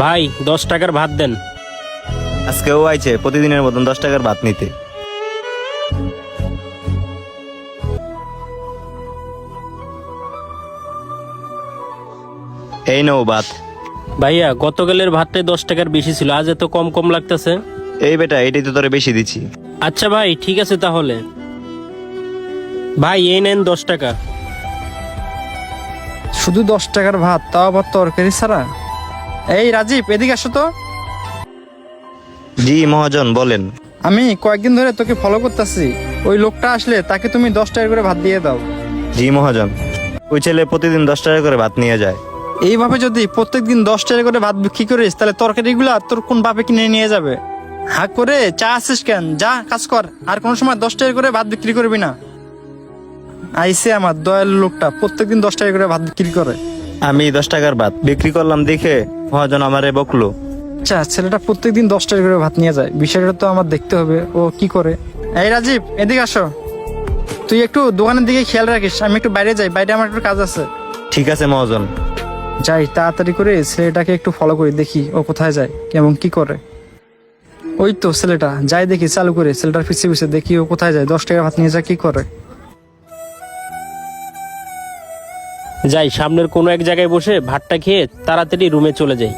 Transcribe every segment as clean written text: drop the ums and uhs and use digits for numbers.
ভাই 10 টাকার ভাত দেন। আজকেও আইছে প্রতিদিনের মতন 10 টাকার ভাত নিতে। এই নাও ভাত। ভাইয়া গতকালের ভাতটাই 10 টাকার বেশি ছিল, আজ এত কম কম লাগতেছে। এই বেটা, এটাই তো তোরে বেশি দিচ্ছি। আচ্ছা ভাই ঠিক আছে তাহলে। ভাই এই নেন 10 টাকা। শুধু 10 টাকার ভাত, তাও আবার তরকারি ছাড়া? এই রাজীব, এদিকে আসো তো। জি মহাজন, বলেন। আমি কয়েকদিন ধরে তোকে ফলো করতেছি। ওই লোকটা আসলে তাকে তুমি 10 টাকা করে ভাত দিয়ে দাও। জি মহাজন, ওই ছেলে প্রতিদিন 10 টাকা করে ভাত নিয়ে যায়। এইভাবে যদি প্রত্যেকদিন 10 টাকা করে ভাত বিক্রি করিস, তাহলে তরকারিগুলা তোর কোন বাপে কিনে নিয়ে যাবে? হাক করে চা আসিস কেন? যা কাজ কর, আর কোনো সময় 10 টাকা করে ভাত বিক্রি করবি না। আইসে আমার দয়ালু লোকটা, প্রত্যেকদিন 10 টাকা করে ভাত বিক্রি করে। আমি 10 টাকার ভাত বিক্রি করলাম দেখে মহাজন আমারে বকলো। আচ্ছা, ছেলেটা প্রত্যেকদিন 10 টাকা করে ভাত নিয়ে যায়, বিষয়টা তো আমার দেখতে হবে ও কি করে। এই রাজীব, এদিকে আসো। তুই একটু দোকানের দিকে খেয়াল রাখিস, আমি একটু বাইরে যাই, বাইরে আমার একটু কাজ আছে। ঠিক আছে মহাজন। যাই তাড়াতাড়ি করে ছেলেটাকে একটু ফলো করি, দেখি ও কোথায় যায় এবং কি করে। ওই তো ছেলেটা, যাই দেখি চালু করে ছেলেটার পিছিয়ে পিছিয়ে দেখি ও কোথায় যায়, 10 টাকা ভাত নিয়ে যায় কি করে। যাই সামনের কোনো এক জায়গায় বসে ভাতটা খেয়ে তাড়াতাড়ি রুমে চলে যাই।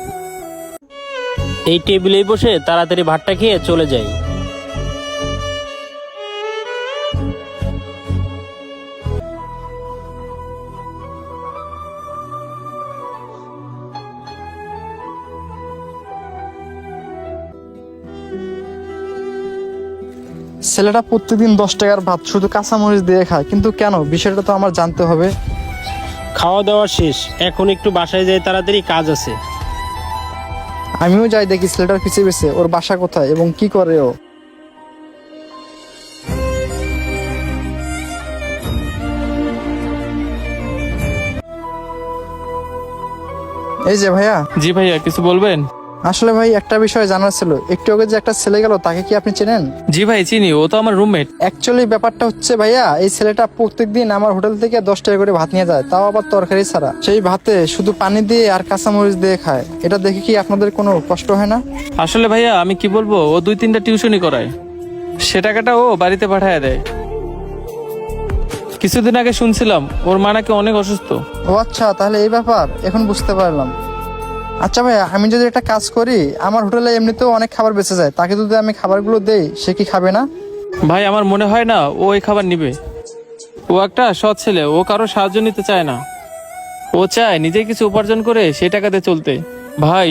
এই টেবিলেই বসে তাড়াতাড়ি ভাতটা খেয়ে চলে যাই। ছেলেটা প্রত্যেকদিন 10 টাকার ভাত শুধু কাঁচামরিচ দিয়ে খায়, কিন্তু কেন, বিষয়টা তো আমার জানতে হবে। খাওয়া দাওয়া শেষ, এখন একটু বাসায় যাই, তাড়াতাড়ি কাজ আছে। আমিও যাই দেখি ছেলেটার পিছিয়ে পিছিয়ে ওর বাসা কোথায় এবং কি করে ও। এই যে ভাইয়া। জি ভাইয়া, কিছু বলবেন? আসলে ভাই একটা বিষয় জানার ছিল, একটু আগে যে একটা ছেলে গেল তাকে কি আপনি চেনেন? জি ভাই চিনি, ও তো আমার রুমমেট। অ্যাকচুয়ালি ব্যাপারটা হচ্ছে ভাইয়া, এই ছেলেটা প্রত্যেকদিন আমার হোটেল থেকে 10 টাকা করে ভাত নিয়ে যায়, তাও আবার তরকারি ছাড়া। সেই ভাতে শুধু পানি দিয়ে আর কাঁচামরিচ দিয়ে খায়। এটা দেখে কি আপনাদের কোনো কষ্ট হয় না? আসলে ভাইয়া আমি কি বলবো, ও 2-3টা টিউশনই করায়, সে টাকাটা ও বাড়িতে পাঠায় দেয়। কিছুদিন আগে শুনছিলাম ওর মা নাকি অনেক অসুস্থ। ও আচ্ছা, তাহলে এই ব্যাপার, এখন বুঝতে পারলাম। আচ্ছা ভাইয়া, আমি যদি একটা কাজ করি, আমার হোটেলে এমনিতেও অনেক খাবার বেঁচে যায়, তাকে যদি আমি খাবারগুলো দেই, সে কি খাবে না? ভাই আমার মনে হয় না ও এই খাবার নিবে। ও একটা সৎ ছেলে, ও কারো সাহায্য নিতে চায় না। ও চায় নিজে কিছু উপার্জন করে সেই টাকাতে চলতে। ভাই